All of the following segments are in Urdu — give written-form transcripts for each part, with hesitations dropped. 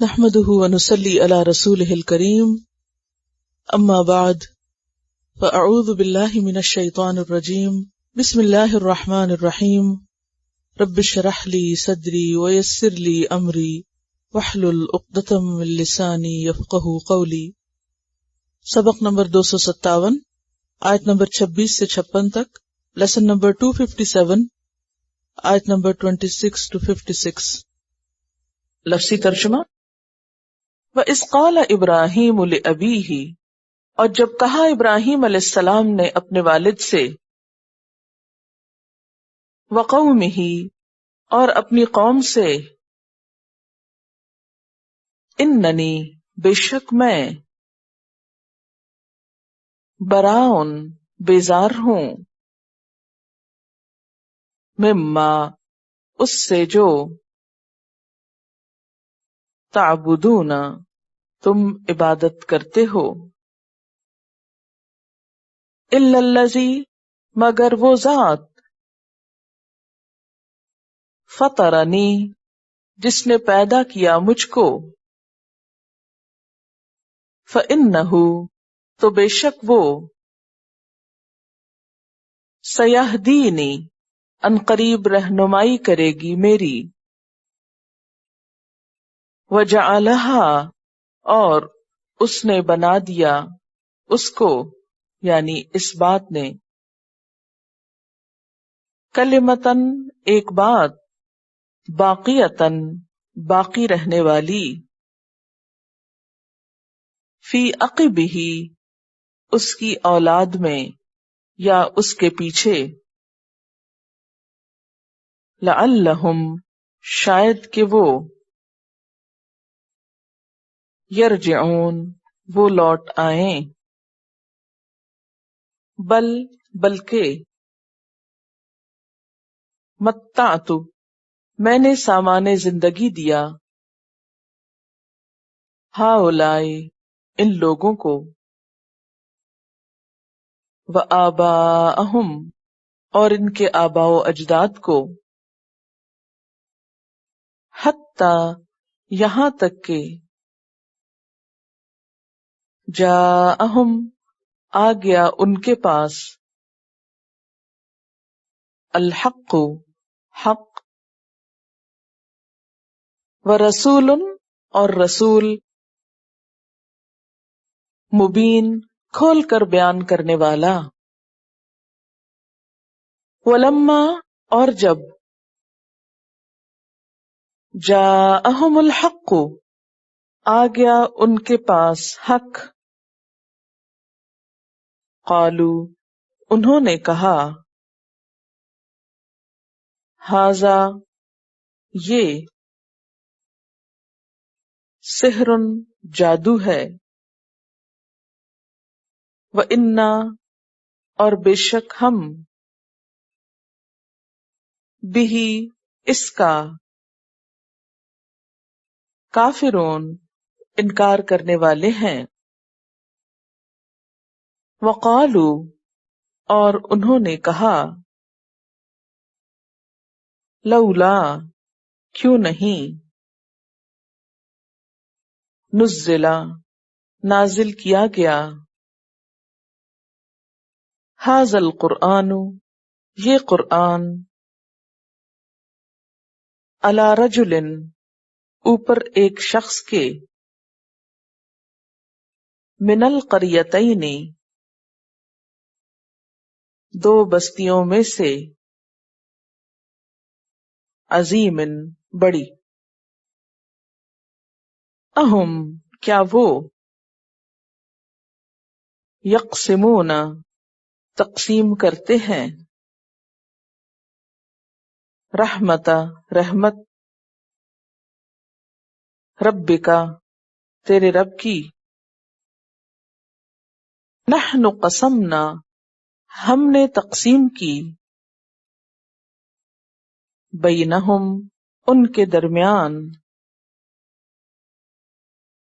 نحمده ونصلي على رسوله الكريم اما بعد فاعوذ بالله من الشيطان الرجيم بسم الله الرحمن الرحيم رب اشرح لي صدري ويسر لي امري واحلل عقدة من لساني يفقهوا قولي۔ سبق نمبر 257 آیت نمبر 26 سے 56 تک، لیسن نمبر 257 آیت نمبر 26 to 56۔ لفظی ترجمہ۔ وَإِذْ قَالَ إِبْرَاهِيمُ لِأَبِيهِ، اور جب کہا ابراہیم علیہ السلام نے اپنے والد سے، وَقَوْمِهِ، اور اپنی قوم سے، اِنَّنِي، بے شک میں، براؤن، بیزار ہوں، مما، اس سے جو، تعبدون، تم عبادت کرتے ہو، الا الذی، مگر وہ ذات، فطرنی، جس نے پیدا کیا مجھ کو، فإنہ، تو بے شک وہ، سیہدینی، عنقریب رہنمائی کرے گی میری، وجعلہا، اور اس نے بنا دیا اس کو، یعنی اس بات نے، کلمتن، ایک بات، باقیتن، باقی رہنے والی، فی عقبہ، اس کی اولاد میں یا اس کے پیچھے، لعلہم، شاید کہ وہ، یرجعون، وہ لوٹ آئیں، بلکہ، متعت، میں نے سامان زندگی دیا، ہؤلاء، ان لوگوں کو، وآباءہم، اور ان کے آباء و اجداد کو، حتی، یہاں تک کہ، جاءہم، آ گیا ان کے پاس، الحق، حق، ورسول، اور رسول، مبین، کھول کر بیان کرنے والا، ولما، اور جب، جاءہم الحق، آ گیا ان کے پاس حق، قالو، انہوں نے کہا، ھذا، یہ، سحر، جادو ہے، وَإِنَّا، اور بے شک ہم، بہ، اس کا، کافرون، انکار کرنے والے ہیں، وقالو، اور انہوں نے کہا، لولا، کیوں نہیں، نزل، نازل کیا گیا، ھذا القرآن، یہ قرآن، علی رجل، اوپر ایک شخص کے، من القریتین، دو بستیوں میں سے، عظیم، بڑی، اہم، کیا وہ، یقسمون، تقسیم کرتے ہیں، رحمت، رحمت، ربک، تیرے رب کی، نحن قسمنا، ہم نے تقسیم کی، بینہم، ان کے درمیان،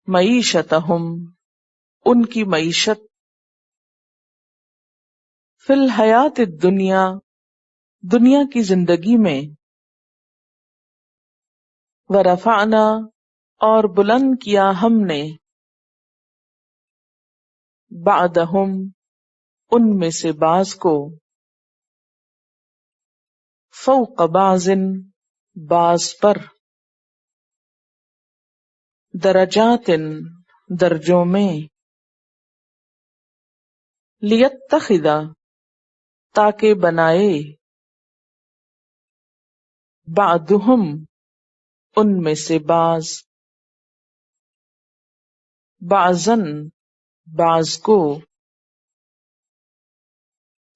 معیشتہم، ان کی معیشت، فی الحیات الدنیا، دنیا کی زندگی میں، ورفعنا، اور بلند کیا ہم نے بعدہم ان میں سے بعض کو فوق بعض بعض پر درجات درجوں میں لیتخذ تاکہ بنائے بعضہم ان میں سے بعض بعضاً بعض کو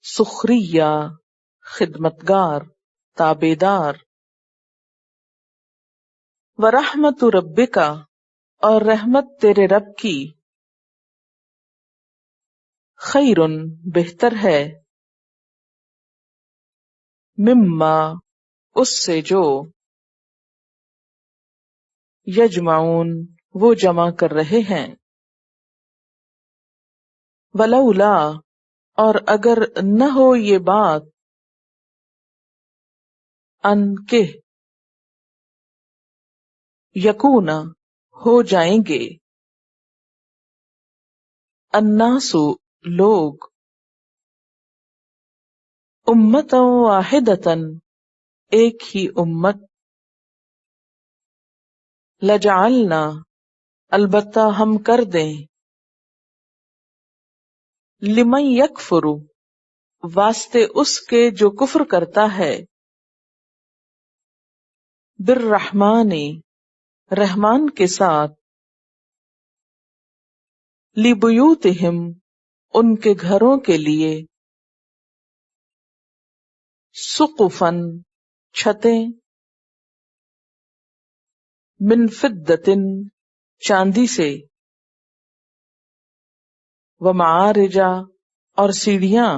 سخریہ خدمتگار تابیدار ورحمت ربک اور رحمت تیرے رب کی خیر بہتر ہے مما اس سے جو یجمعون وہ جمع کر رہے ہیں ولولا اور اگر نہ ہو یہ بات ان کہ یکون ہو جائیں گے الناس لوگ امتا واحدتا ایک ہی امت لجعلنا البتہ ہم کر دیں لمن یکفر واسطے اس کے جو کفر کرتا ہے بالرحمن رحمان کے ساتھ لبیوتہم ان کے گھروں کے لیے سقفاً چھتیں من فضۃ چاندی سے ومعارج اور سیڑھیاں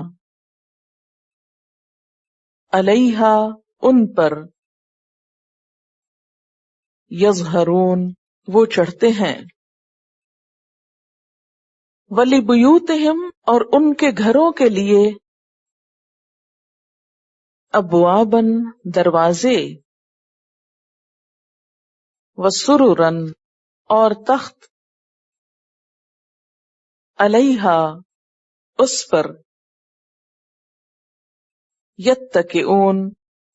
علیہا ان پر یظہرون وہ چڑھتے ہیں وَلِبُيُوتِهِمْ اور ان کے گھروں کے لیے ابواباً دروازے وسرراً اور تخت علیہا اس پر یتکئون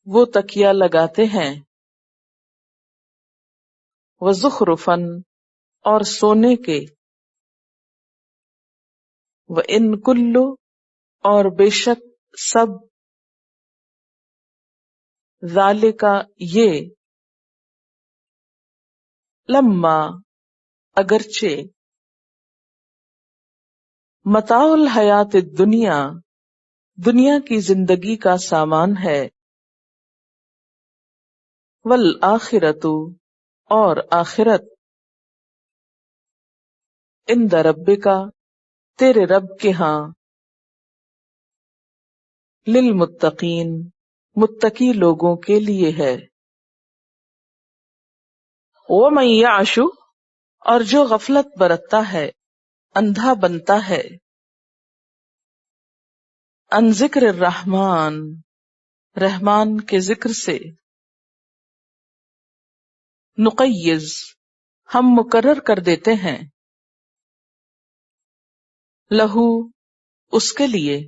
وہ تکیہ لگاتے ہیں وزخرفاً اور سونے کے وَإِن کُلُّ اور بے شک سب ذالک یہ لما اگرچہ متاع الحیات الدنیا دنیا کی زندگی کا سامان ہے والآخرۃ اور آخرت عند ربک تیرے رب کے ہاں للمتقین متقی لوگوں کے لیے ہے وَمَن یعش اور جو غفلت برتتا ہے اندھا بنتا ہے عن ذکر الرحمن رحمان کے ذکر سے نقیض ہم مقرر کر دیتے ہیں لہو اس کے لیے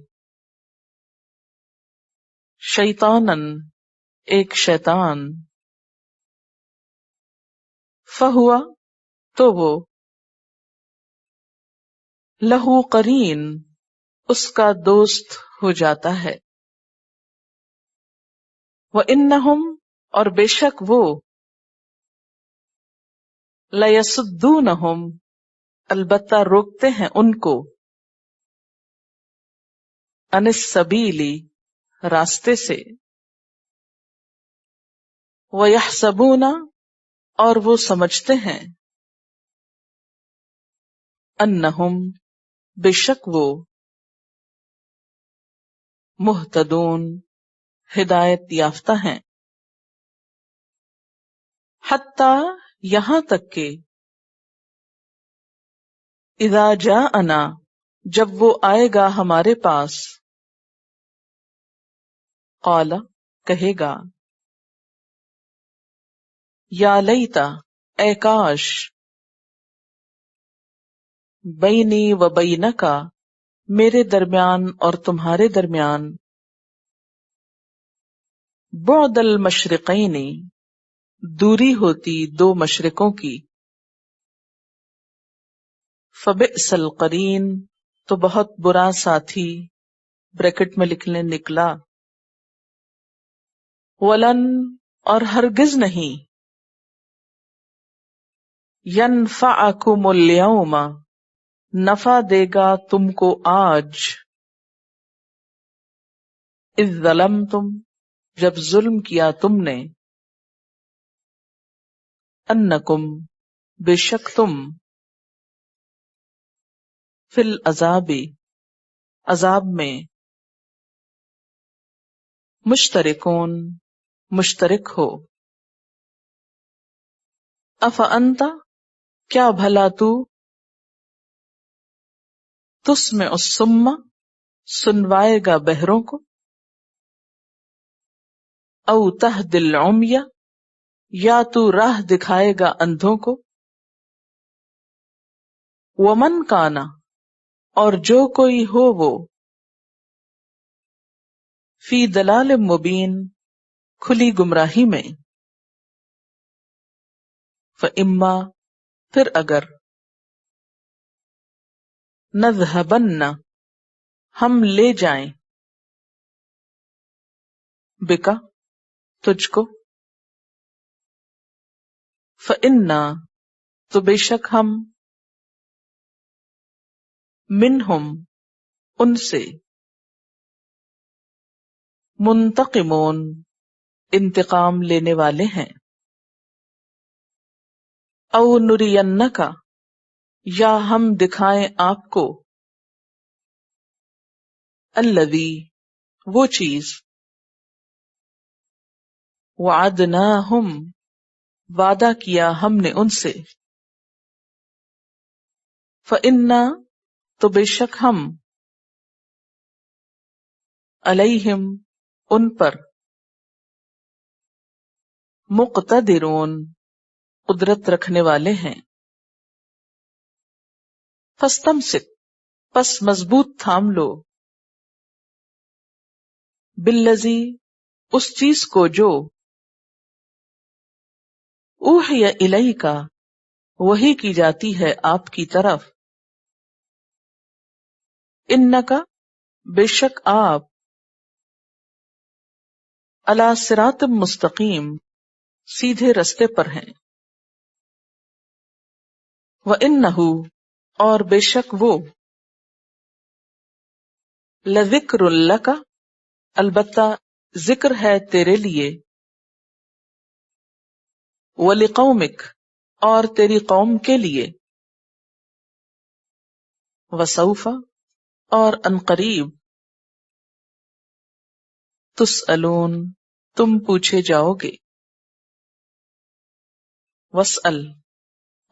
شیطانن ایک شیطان فہوا تو وہ لہو قرین اس کا دوست ہو جاتا ہے وَإِنَّهُمْ اور بے شک وہ لَيَصُدُّونَهُمْ البتہ روکتے ہیں ان کو عن السبیل راستے سے وَيَحْسَبُونَ اور وہ سمجھتے ہیں انہم بے شک وہ مہتدون ہدایت یافتہ ہیں حتی یہاں تک کہ اذا جاءنا جب وہ آئے گا ہمارے پاس قال کہے گا یا لیتا اے کاش، بینی و بینکا، میرے درمیان اور تمہارے درمیان، بعد المشرقین، دوری ہوتی دو مشرقوں کی، فبئس القرین، تو بہت برا ساتھی، بریکٹ میں لکھ لیں نکلا، ولن، اور ہرگز نہیں، ینفعکم اليوم، نفع دے گا تم کو آج، اذ ظلمتم، جب ظلم کیا تم نے، انکم، بے شک تم، فی العذاب، عذاب میں، مشترکون، مشترک ہو، افانت، کیا بھلا تو، تسمع الصم، سنوائے گا بہروں کو، او تہدی العمی، یا تو راہ دکھائے گا اندھوں کو، ومن کانا، اور جو کوئی ہو وہ، فی دلال مبین، کھلی گمراہی میں، فاما، پھر اگر، نذہبن، ہم لے جائیں، بکا، تجھ کو، فانا، تو بے شک ہم، منہم، ان سے، منتقمون، انتقام لینے والے ہیں، او نرینک، یا ہم دکھائیں آپ کو، الذی، وہ چیز، وعدناہم، وعدہ کیا ہم نے ان سے، فإنا، تو بے شک ہم، علیہم، ان پر، مقتدرون، قدرت رکھنے والے ہیں، فاستمسک، پس مضبوط تھام لو، بالذی، اس چیز کو جو، اوحی الیک، وحی کی جاتی ہے آپ کی طرف، انک، بے شک آپ، علی صراط مستقیم، سیدھے رستے پر ہیں، وَإِنَّهُ، اور بے شک وہ، لذکر لک، البتہ ذکر ہے تیرے لیے، وَلِقَوْمِک، اور تیری قوم کے لیے، وَسَوْفَ، اور عنقریب، تُسْأَلُونَ، تم پوچھے جاؤ گے، وَاسْأَلْ،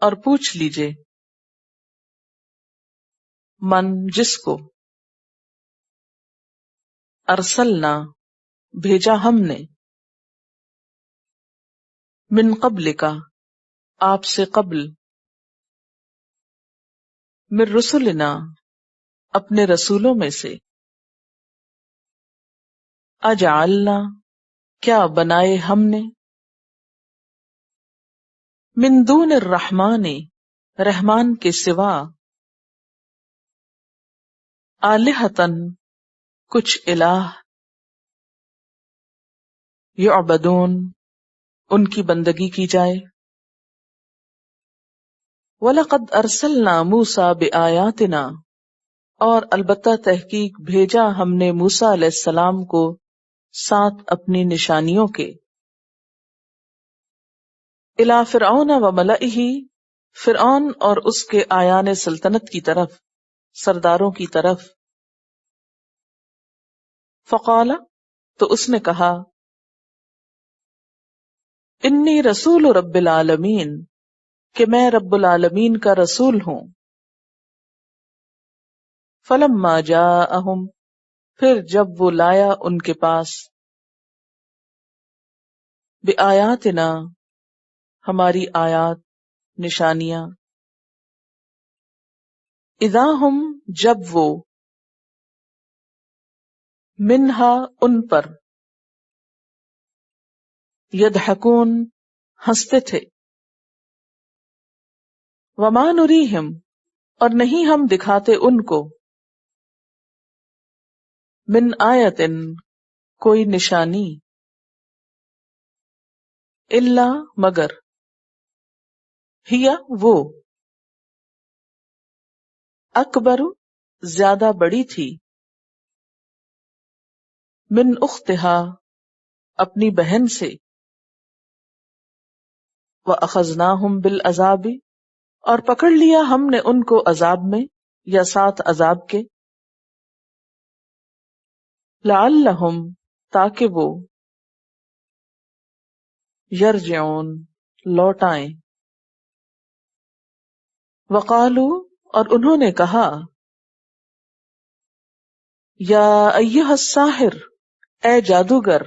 اور پوچھ لیجئے، من، جس کو، ارسلنا، بھیجا ہم نے، من قبلک، آپ سے قبل، من رسلنا، اپنے رسولوں میں سے، اجعلنا، کیا بنائے ہم نے، من دون الرحمن، رحمان کے سوا، آلہتن، کچھ الہ، یعبدون، ان کی بندگی کی جائے، وَلَقَدْ أَرْسَلْنَا مُوسَىٰ بِآيَاتِنَا، اور البتہ تحقیق بھیجا ہم نے موسیٰ علیہ السلام کو ساتھ اپنی نشانیوں کے، اِلیٰ فرعون وملئہ، فرعون اور اس کے آیان سلطنت کی طرف، سرداروں کی طرف، فقال، تو اس نے کہا، انی رسول رب العالمین، کہ میں رب العالمین کا رسول ہوں، فلما جاءہم، پھر جب وہ لایا ان کے پاس، بآیاتنا، ہماری آیات، نشانیاں، اذا ہم جب وہ، منہا ان پر، یضحکون ہنستے تھے، وما نریہم اور نہیں ہم دکھاتے ان کو، من آیتن کوئی نشانی، الا مگر، ہیا وہ، اکبر زیادہ بڑی تھی، من اختہا اپنی بہن سے، وَأَخَذْنَاهُمْ بِالْعَذَابِ اور پکڑ لیا ہم نے ان کو عذاب میں یا ساتھ عذاب کے، لَعَلَّهُمْ تاکہ وہ، یرجعون لوٹ آئیں، وقالوا اور انہوں نے کہا، یا ایھا الساحر اے جادوگر،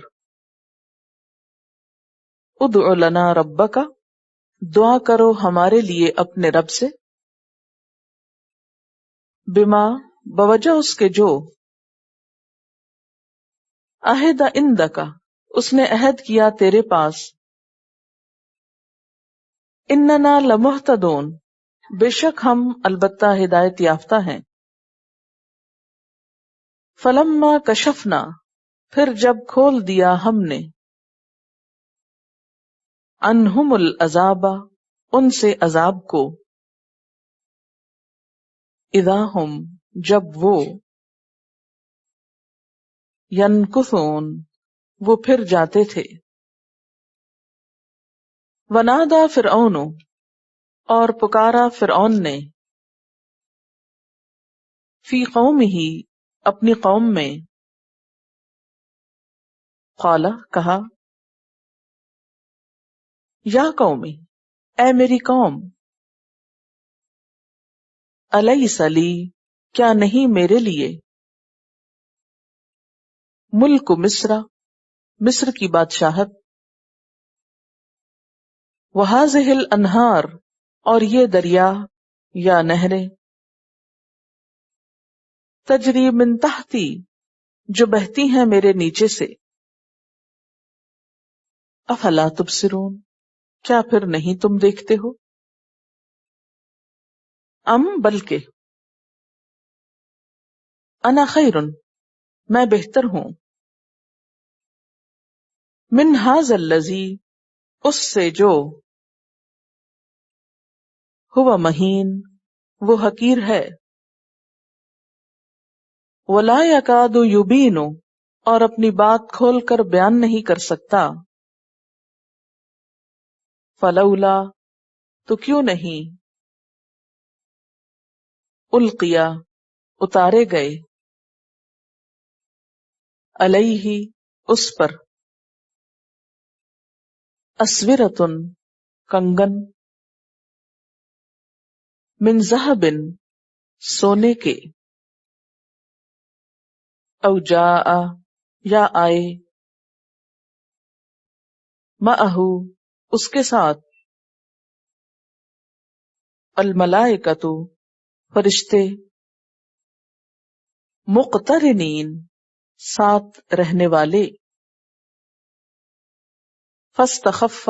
ادع لنا ربک دعا کرو ہمارے لیے اپنے رب سے، بما بوجہ اس کے جو، عہد عندک اس نے عہد کیا تیرے پاس، اننا لمہتدون بے شک ہم البتہ ہدایت یافتہ ہیں، فلما کشفنا پھر جب کھول دیا ہم نے، عنہم العذاب ان سے عذاب کو، اذا ہم جب وہ، ینکثون وہ پھر جاتے تھے، ونادى فرعون اور پکارا فرعون نے، فی قومہ اپنی قوم میں، قال کہا، یا قومی اے میری قوم، الیس لی کیا نہیں میرے لیے، ملک مصر مصر کی بادشاہت، وہذہ الانہار اور یہ دریا یا نہریں، تجری من تحتی جو بہتی ہیں میرے نیچے سے، افلا تبصرون کیا پھر نہیں تم دیکھتے ہو، ام بلکہ، انا خیر میں بہتر ہوں، من ھذا الذی اس سے جو، ہوا مہین وہ حقیر ہے، ولا یکاد یبین اور اپنی بات کھول کر بیان نہیں کر سکتا، فلولا تو کیوں نہیں، القیا اتارے گئے، علیہ اس پر، اسورۃ کنگن، من ذہب سونے کے، او جاء یا آئے، معہ اس کے ساتھ، الملائکۃ فرشتے، مقترنین ساتھ رہنے والے، فاستخف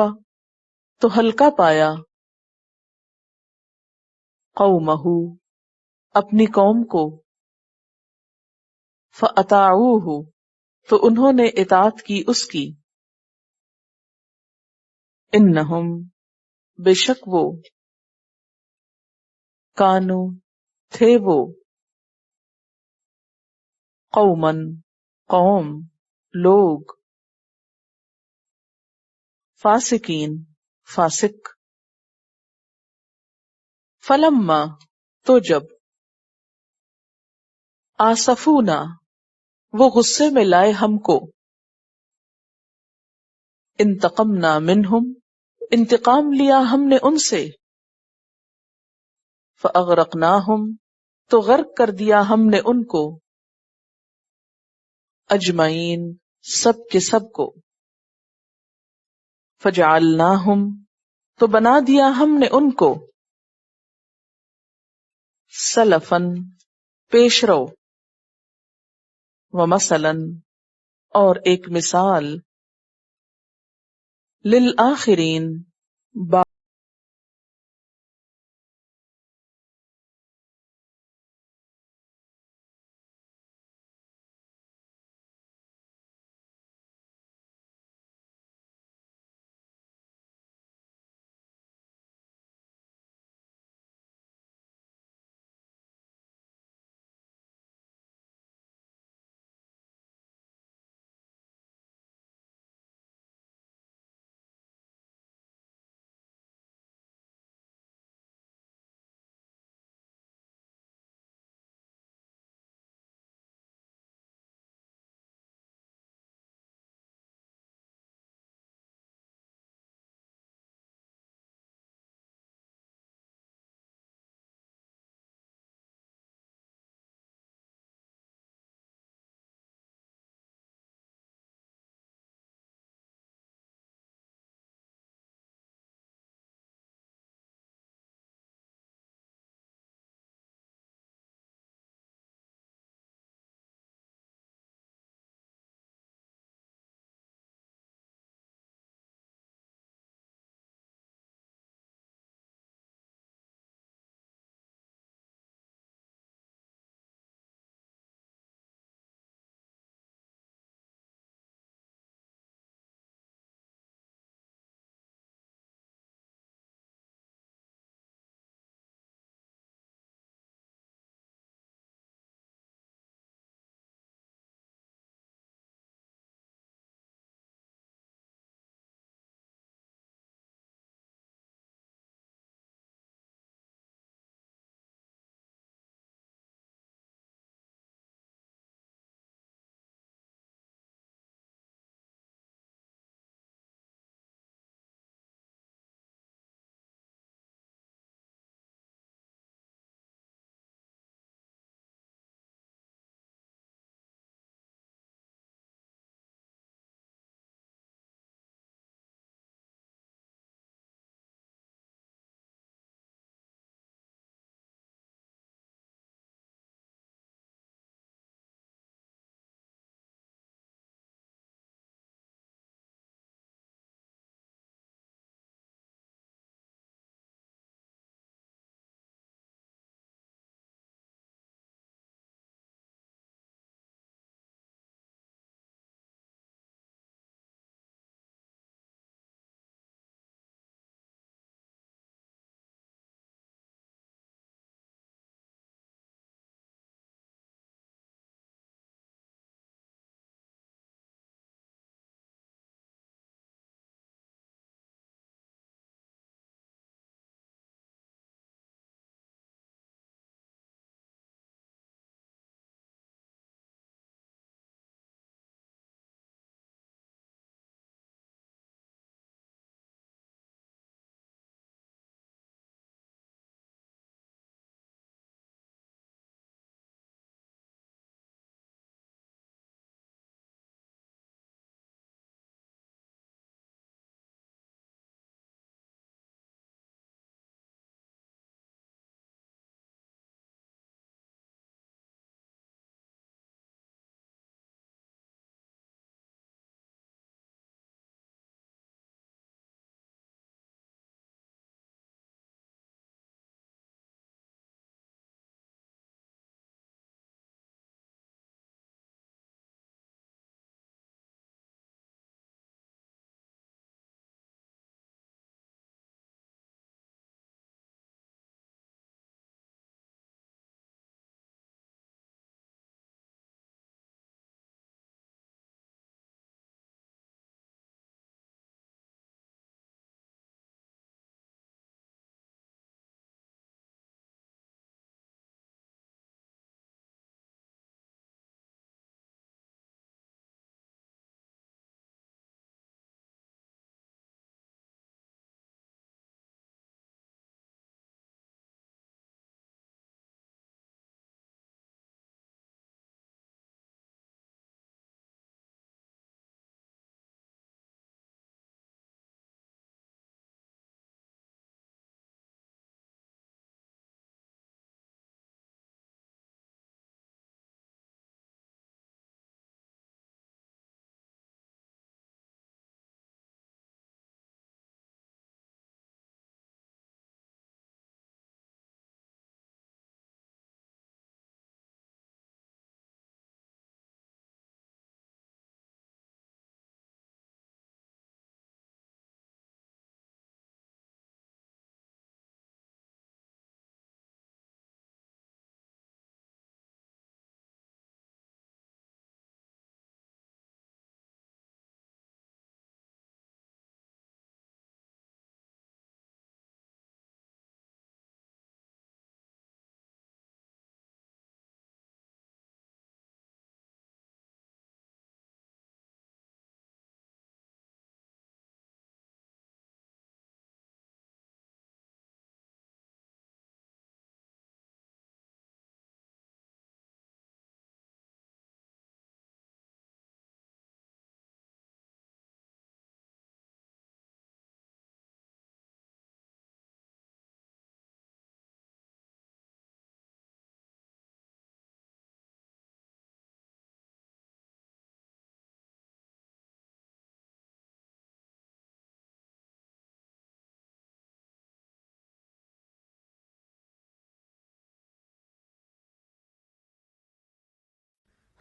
تو ہلکا پایا، قومہ اپنی قوم کو، فاطاعوہ تو انہوں نے اطاعت کی اس کی، انہم بے شک وہ، کانو تھے وہ، قومن قوم لوگ، فاسقین فاسق، فلما تو جب، آسفونا وہ غصے میں لائے ہم کو، انتقمنا منہم انتقام لیا ہم نے ان سے، فاغرقناہم تو غرق کر دیا ہم نے ان کو، اجمعین سب کے سب کو، فجعلناہم تو بنا دیا ہم نے ان کو سلفن پیش رو، ومثلاً اور ایک مثال، للآخرین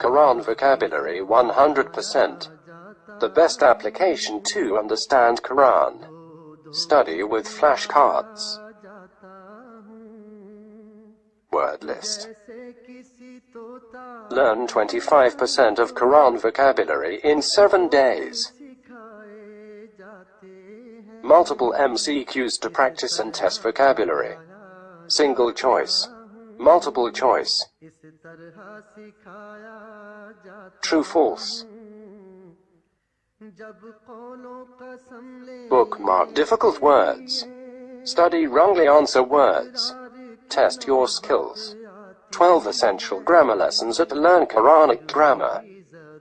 Quran vocabulary 100%. The best application to understand Quran. Study with flashcards. Word list. Learn 25% of Quran vocabulary in 7 days. Multiple MCQs to practice and test vocabulary. Single choice. Multiple choice. True, false. Bookmark difficult words. Study wrongly answer words. Test your skills. 12 essential grammar lessons at Learn Quranic Grammar.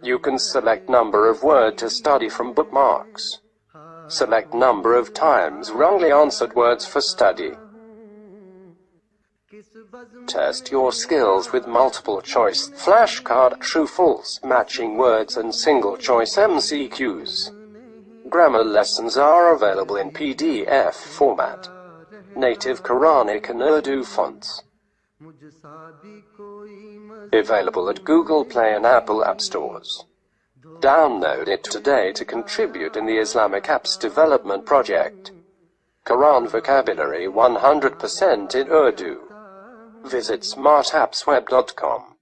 You can select number of word to study from bookmarks. Select number of times wrongly answered words for study. Test your skills with multiple choice, flashcard, true, false, matching words and single choice MCQs. Grammar lessons are available in PDF format. Native Quranic and Urdu fonts. Available at Google Play and Apple App Stores. Download it today to contribute in the Islamic Apps Development Project. Quran vocabulary 100% in Urdu. Visit smartappsweb.com.